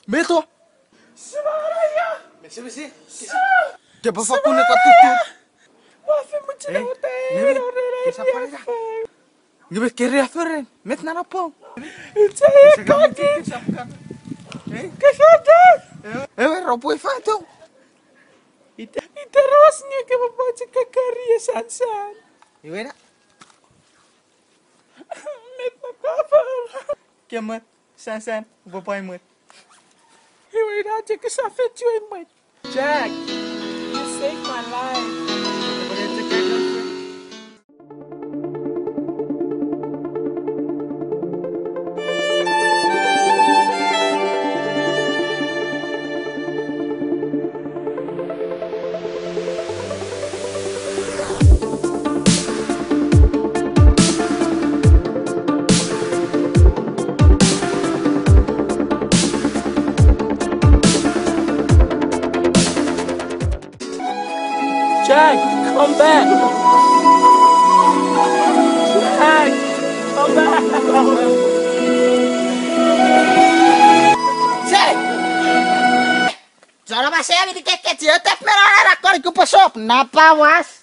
Beto. Sumaraya! Besi. Que bafakku ne katutur. Varför måste du åt Nej, kisa palida. Gibi kiri aferin. Met nanapo. Säg kaki! Kasada! Ropo ifato. Terusnya ke membaca karya Sansan. Iwena. Met na cover. Kemat. San. Bapai mat. Iwena aja ke safet cuy mat. Jack, you saved my life. Jack, come back! Jack, come back! Jack! Jangan masih ya, ini keket ya, tapi merah rakor iku pesop. Napa, Was?